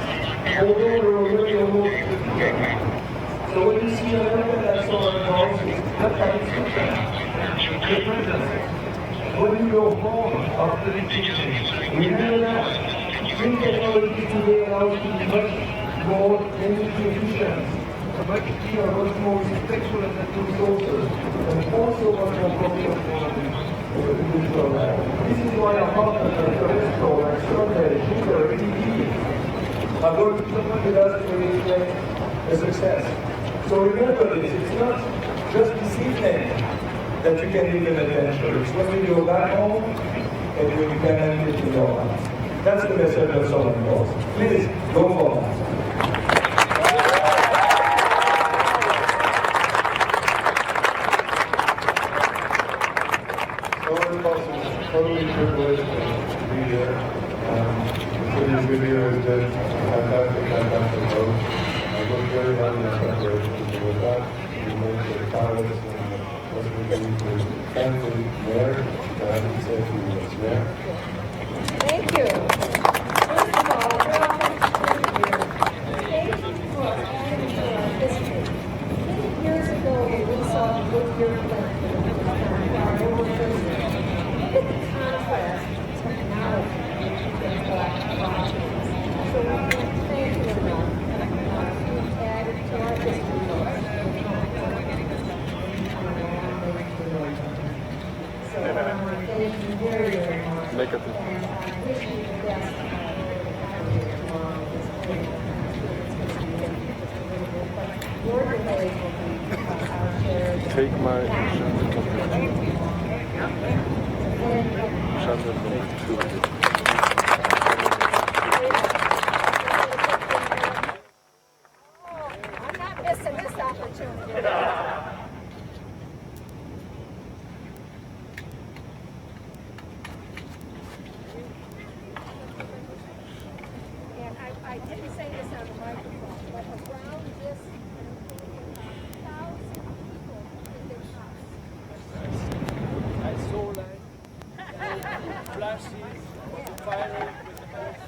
although we're already almost to the future. So when you see American and solar panels, it's not that it's the present. When you go home after this evening, we realize green technology today allows to be much more energy efficient, much cleaner, much more respectful of natural resources, and also much more profitable for the industrial life. This is why our partners like Terrestrial, like Sunday, Sugar, EDP are going to support with us to make it a success. So remember this, it's not just this evening that you can live in adventure. It's when you go back home and you implement it in your life. That's the message of solar panels. Please, go for that. Solar panels is totally privileged to be here. Phoenix Goodyear has been fantastic host. I worked very hard in this preparation, so with that, we made the pilots and what we do to thank the mayor, to have him say a few words. Mayor? Thank you. First of all, we're all thank you for adding to our history. Many years ago, when we saw the Goodyear plant, look at the contrast of technology and black. So we can't thank you enough. You've added to our history. So thank you very, very much. Make up And I wish you the best. Your delay will be our shared. Take my I'm not missing this opportunity. And I didn't say this on the microphone, but around this 1,000 people in this house. I saw like flashes, firing with the house.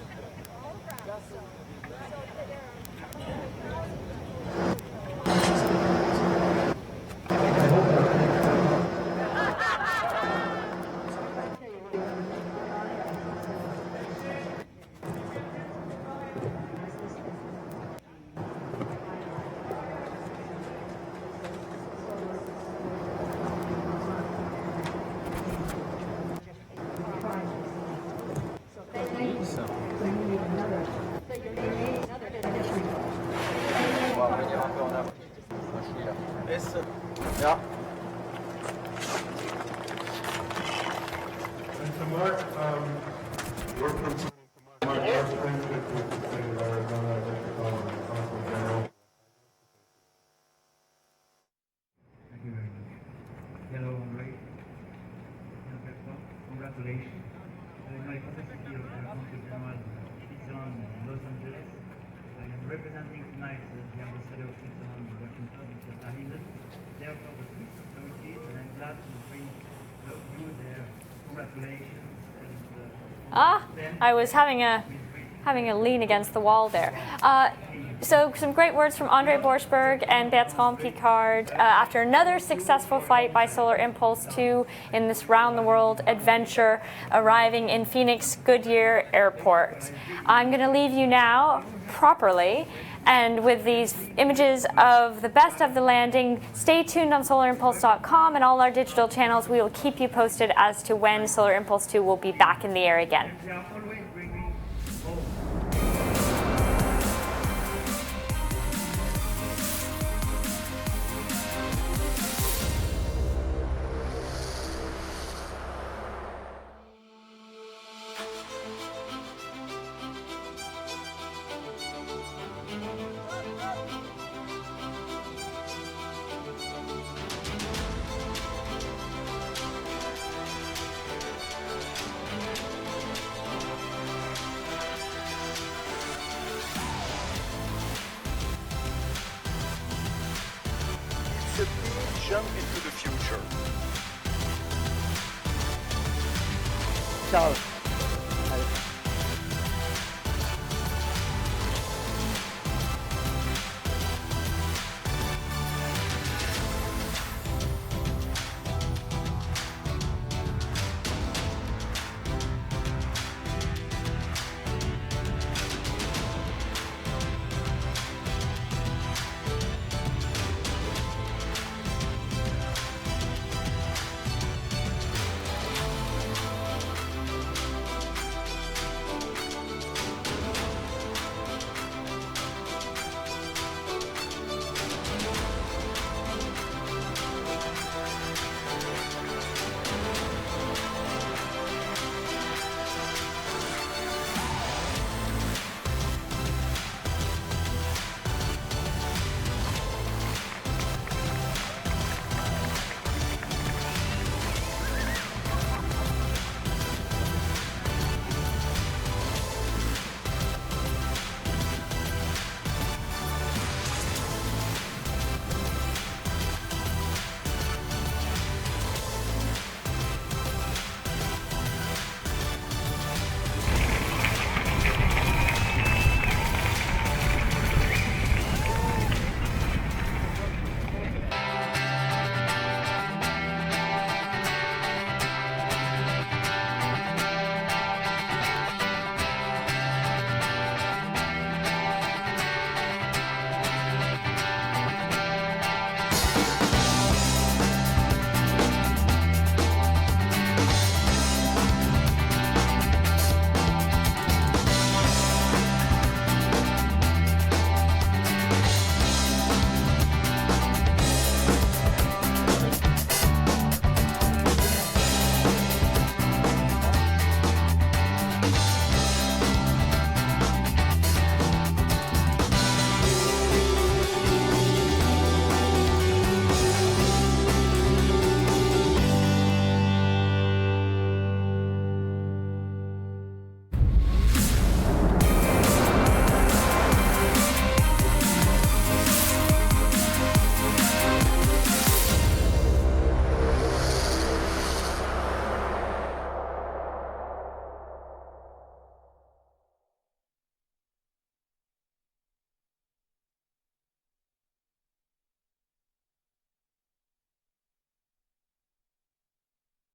revenir un peu en avant. Ja. And so Mark, we're from Mark Friendship with the state of Arizona, I'd like to call him the Consul General. Thank you very much. Hello, André. Hello, Bertrand. Congratulations. In my capacity of Consul General Switzerland in Los Angeles, I am representing tonight the ambassador of Switzerland in Washington, Mr. Dahlinen. Therefore, the Swiss authorities, and I'm glad to bring you there. Congratulations. I was having a lean against the wall there. So some great words from André Borschberg and Bertrand Piccard after another successful flight by Solar Impulse 2 in this round-the-world adventure arriving in Phoenix Goodyear Airport. I'm going to leave you now properly and with these images of the best of the landing. Stay tuned on solarimpulse.com and all our digital channels. We will keep you posted as to when Solar Impulse 2 will be back in the air again. It's a big jump into the future. Ciao.